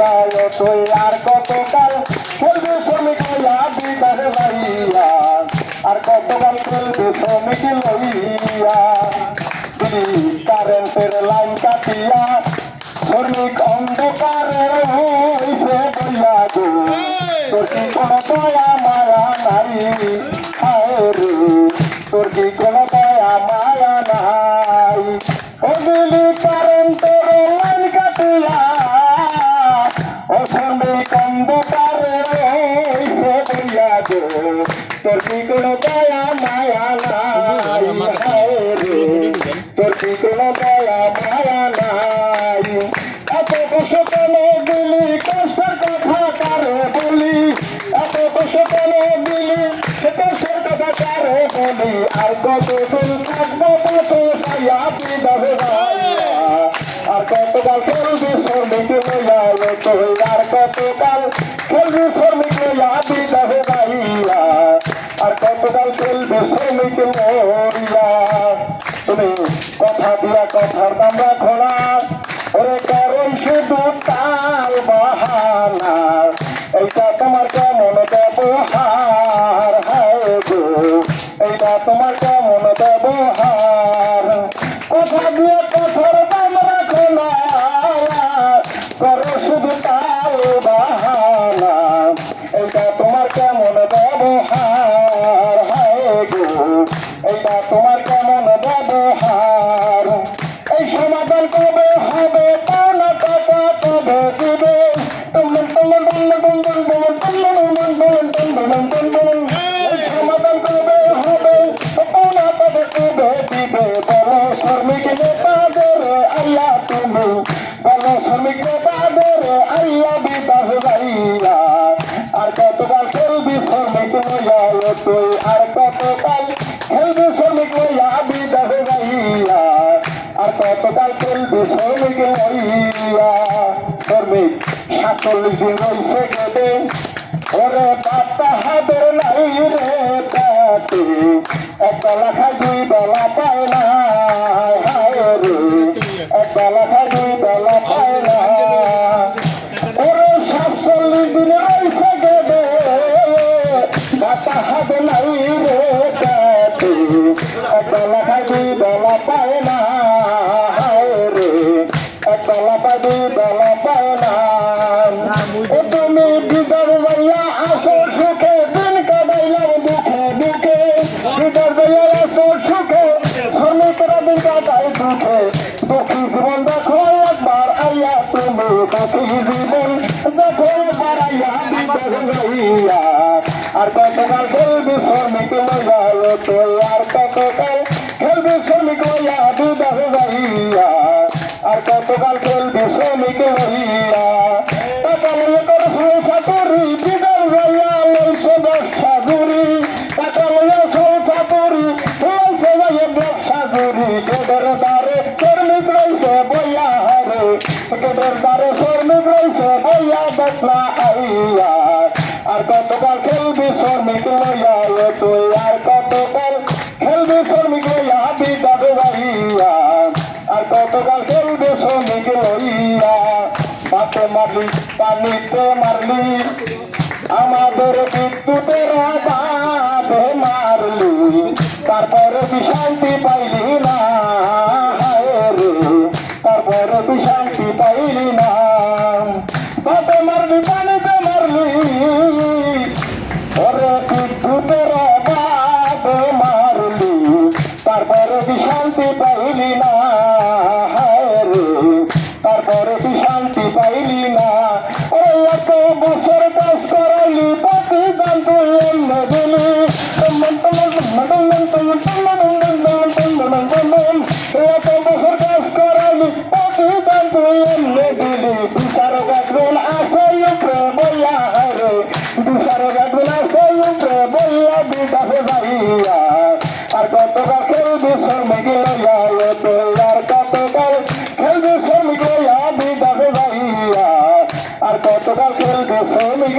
লইয়া তুই আর কতকাল খেলবি শ্রমিক লইয়া বিদার ভাইয়া আর কতকাল খেলবি শ্রমিক লইয়া কারেন্টের লাইন কাটিয়া শ্রমিক অন্ধকারে হইছে বইয়া গো তোর কি কোনো দয়া মায়া নাই হায় রে তোর কি কোনো দয়া মায়া নাই ও দিলি কারেন্টের লাইন কাটিয়া ও শ্রমিক অন্ধকারে হইছে বইয়া গো তোর কি কোনো দয়া মায়া নাই হায় রে তোর কি কোনো দয়া মায়া নাই এত কষ্ট কেন দিলি কষ্টের কথা কারে বলি এত কষ্ট কেন দিলি কষ্টের কথা কারে বলি আর কতদিন থাকবো কত সাইয়া বিদার ভাইয়া আর কতকাল খেলবি শ্রমিক লইয়া তুই আর কতকাল খেলবি শ্রমিক লইয়া বিদার ভাইয়া আর কতকাল খেলবি শ্রমিক লইয়া তুমি কথা দিয়া কথার দাম রাখো না ওরে কারণ শুধু তাল বাহানা এইটা তোমার কেমন ব্যবহার হায় গো এইটা তোমার কেমন ব্যবহার কথা দিয়ে কথার দাম রাখো না করো শুধু তাল বাহানা এইটা তোমার কেমন ব্যবহার হায় গো এইটা তোমার কেমন ব্যবহার এই সমাধান কবে হবে পাওনা টাকা কবে দিবে সমাধান কবে হবে পাওনা টাকা কবে দিবে বলো শ্রমিক নেতাদের আল্লাহ তুমি বলো শ্রমিক নেতাদের আল্লাহ বিদার ভাইয়া আর কতকাল খেলবি শ্রমিক লইয়া তুই আর কতকাল খেলবি শ্রমিক লইয়া বিদার ভাইয়া আর কতকাল খেলবি শ্রমিক লইয়া শ্রমিক 47 দিন রইছে কেটে ওরে বাপ্পা হাবের নাই রে তাতে এক বেলা খাই 2 বেলা পায় না হায় রে এক বেলা খাই 2 বেলা পায় না ওরে 47 দিন রইছে কেটে বাপ্পা হাবে নাই রে তাতে এক বেলা খাই 2 বেলা পায় না হায় রে এক বেলা পাই 2 বেলা পায় না ও তুমি বিদার ভাইয়া আসো সুখে দিন কাটাইলাম দুঃখে দুঃখে বিদার ভাইয়া আসো সুখে শ্রমিকরা দিন কাটাই দুঃখে দুঃখী জীবন দেখো একবার আইয়া তুমি দুঃখী জীবন দেখো একবার আইয়া বিদার ভাইয়া আর কতকাল খেলবি শ্রমিক লইয়া তুই আর কতকাল খেলবি শ্রমিক লইয়া বিদার ভাইয়া আর কতকাল খেলবি শ্রমিক লইয়া টাকা লইয়া তোর সংসার করি বিদার ভাইয়া লইছে ব্যবসা জুড়ি টাকা লইয়া সংসার করি লইছে ভাইয়া ব্যবসা জুড়ি গেটের দ্বারে শ্রমিক রইছে বইয়া হারে গেটের দ্বারে শ্রমিক রইছে বইয়া দেখলা আইয়া আর কতকাল খেলবি শ্রমিক লইয়া তুই আর কতকাল খেলবি শ্রমিক লইয়া বিদার ভাইয়া আর কতকাল খেলবে শ্রমিক লইয়া পাতে মারলি পানিতে মারলি আমাদের বিদ্যুতের অভাবে মারলি তারপরে শান্তি পাইলি না হায় রে তারপরে শান্তি পাইলি না পাতে মারলি পানিতে মারলি ওরে বিদ্যুতের অভাবে মারলি তারপরে শান্তি পাইলি না হায় রে তারপরে শান্তি পাইলি না ওই এত বছর কাজ করাইলি প্রতিদান তুই এমনি দিলি এত বছর কাজ করাইলি প্রতিদান তুই এমনি দিলি বিচারক একজন আছে উপরে বইয়া হারে বিচারক একজন আছে উপরে বইয়া বিদার ভাইয়া আর কতকাল খেলবি শ্রমিক লইয়া তুই আর কতকাল খেলবি শ্রমিক লইয়া বিদার ভাইয়া আর কতকাল খেলবি শ্রমিক